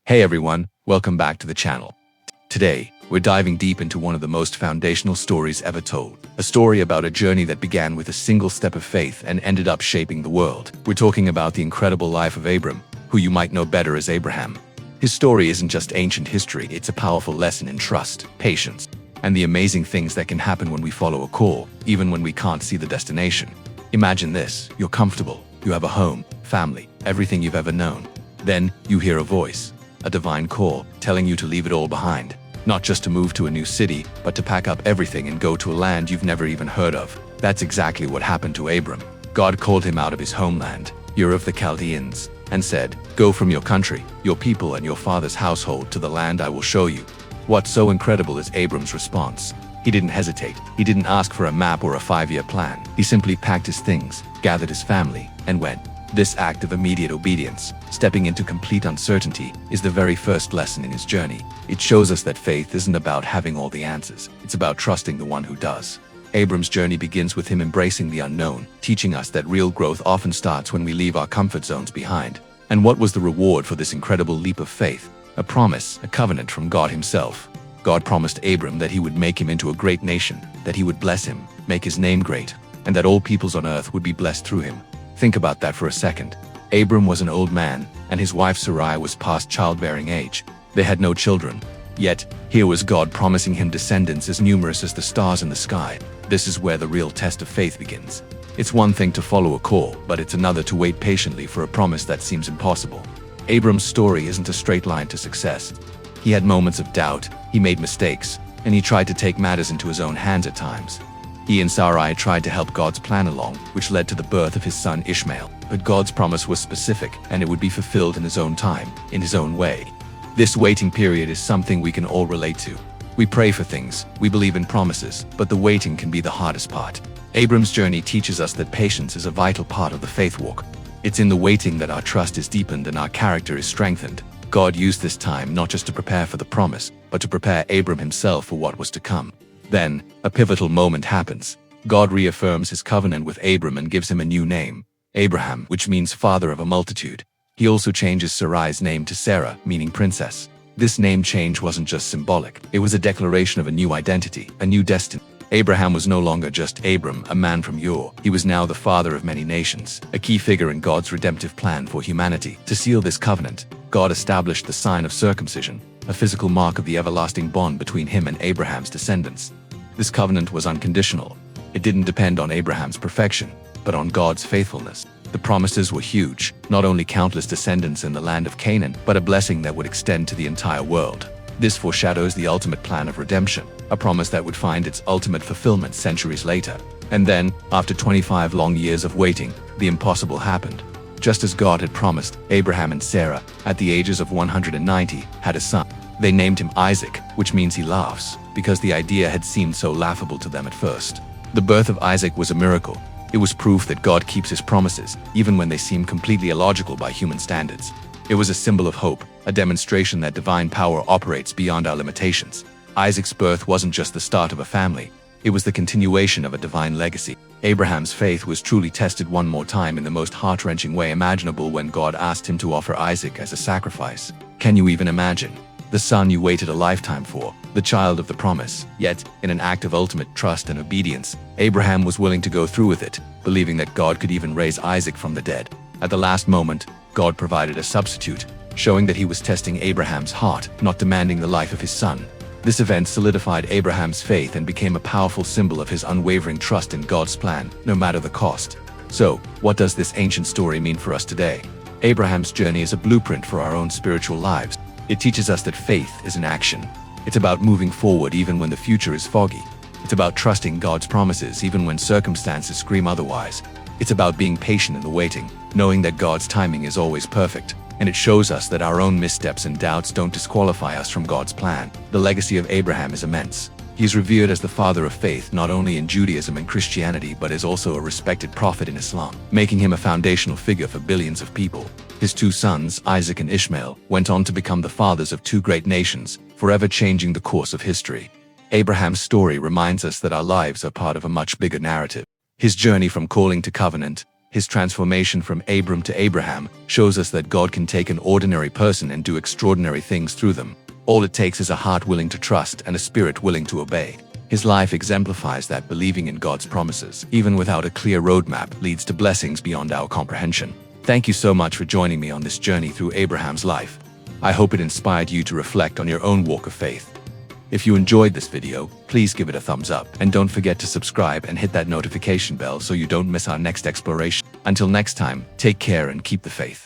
Hey everyone, welcome back to the channel. Today, we're diving deep into one of the most foundational stories ever told. A story about a journey that began with a single step of faith and ended up shaping the world. We're talking about the incredible life of Abram, who you might know better as Abraham. His story isn't just ancient history, it's a powerful lesson in trust, patience, and the amazing things that can happen when we follow a call, even when we can't see the destination. Imagine this: you're comfortable, you have a home, family, everything you've ever known. Then, you hear a voice, a divine call, telling you to leave it all behind. Not just to move to a new city, but to pack up everything and go to a land you've never even heard of. That's exactly what happened to Abram. God called him out of his homeland, Ur of the Chaldeans, and said, "Go from your country, your people and your father's household to the land I will show you." What's so incredible is Abram's response. He didn't hesitate. He didn't ask for a map or a 5-year plan. He simply packed his things, gathered his family, and went. This act of immediate obedience, stepping into complete uncertainty, is the very first lesson in his journey. It shows us that faith isn't about having all the answers. It's about trusting the one who does. Abram's journey begins with him embracing the unknown, teaching us that real growth often starts when we leave our comfort zones behind. And what was the reward for this incredible leap of faith? A promise, a covenant from God himself. God promised Abram that he would make him into a great nation, that he would bless him, make his name great, and that all peoples on earth would be blessed through him. Think about that for a second. Abram was an old man, and his wife Sarai was past childbearing age. They had no children. Yet, here was God promising him descendants as numerous as the stars in the sky. This is where the real test of faith begins. It's one thing to follow a call, but it's another to wait patiently for a promise that seems impossible. Abram's story isn't a straight line to success. He had moments of doubt, he made mistakes, and he tried to take matters into his own hands at times. He and Sarai tried to help God's plan along, which led to the birth of his son Ishmael. But God's promise was specific, and it would be fulfilled in his own time, in his own way. This waiting period is something we can all relate to. We pray for things, we believe in promises, but the waiting can be the hardest part. Abram's journey teaches us that patience is a vital part of the faith walk. It's in the waiting that our trust is deepened and our character is strengthened. God used this time not just to prepare for the promise, but to prepare Abram himself for what was to come. Then, a pivotal moment happens. God reaffirms his covenant with Abram and gives him a new name, Abraham, which means father of a multitude. He also changes Sarai's name to Sarah, meaning princess. This name change wasn't just symbolic, it was a declaration of a new identity, a new destiny. Abraham was no longer just Abram, a man from Ur. He was now the father of many nations, a key figure in God's redemptive plan for humanity. To seal this covenant, God established the sign of circumcision, a physical mark of the everlasting bond between him and Abraham's descendants. This covenant was unconditional. It didn't depend on Abraham's perfection, but on God's faithfulness. The promises were huge, not only countless descendants in the land of Canaan, but a blessing that would extend to the entire world. This foreshadows the ultimate plan of redemption, a promise that would find its ultimate fulfillment centuries later. And then, after 25 long years of waiting, the impossible happened. Just as God had promised, Abraham and Sarah, at the ages of 190, had a son. They named him Isaac, which means he laughs, because the idea had seemed so laughable to them at first. The birth of Isaac was a miracle. It was proof that God keeps his promises, even when they seem completely illogical by human standards. It was a symbol of hope, a demonstration that divine power operates beyond our limitations. Isaac's birth wasn't just the start of a family, it was the continuation of a divine legacy. Abraham's faith was truly tested one more time in the most heart-wrenching way imaginable when God asked him to offer Isaac as a sacrifice. Can you even imagine? The son you waited a lifetime for, the child of the promise. Yet, in an act of ultimate trust and obedience, Abraham was willing to go through with it, believing that God could even raise Isaac from the dead. At the last moment, God provided a substitute, showing that he was testing Abraham's heart, not demanding the life of his son. This event solidified Abraham's faith and became a powerful symbol of his unwavering trust in God's plan, no matter the cost. So, what does this ancient story mean for us today? Abraham's journey is a blueprint for our own spiritual lives. It teaches us that faith is an action. It's about moving forward even when the future is foggy. It's about trusting God's promises even when circumstances scream otherwise. It's about being patient in the waiting, knowing that God's timing is always perfect. And it shows us that our own missteps and doubts don't disqualify us from God's plan. The legacy of Abraham is immense. He is revered as the father of faith not only in Judaism and Christianity but is also a respected prophet in Islam, making him a foundational figure for billions of people. His two sons, Isaac and Ishmael, went on to become the fathers of two great nations, forever changing the course of history. Abraham's story reminds us that our lives are part of a much bigger narrative. His journey from calling to covenant, His transformation from Abram to Abraham shows us that God can take an ordinary person and do extraordinary things through them. All it takes is a heart willing to trust and a spirit willing to obey. His life exemplifies that believing in God's promises, even without a clear roadmap, leads to blessings beyond our comprehension. Thank you so much for joining me on this journey through Abraham's life. I hope it inspired you to reflect on your own walk of faith. If you enjoyed this video, please give it a thumbs up and don't forget to subscribe and hit that notification bell so you don't miss our next exploration. Until next time, take care and keep the faith.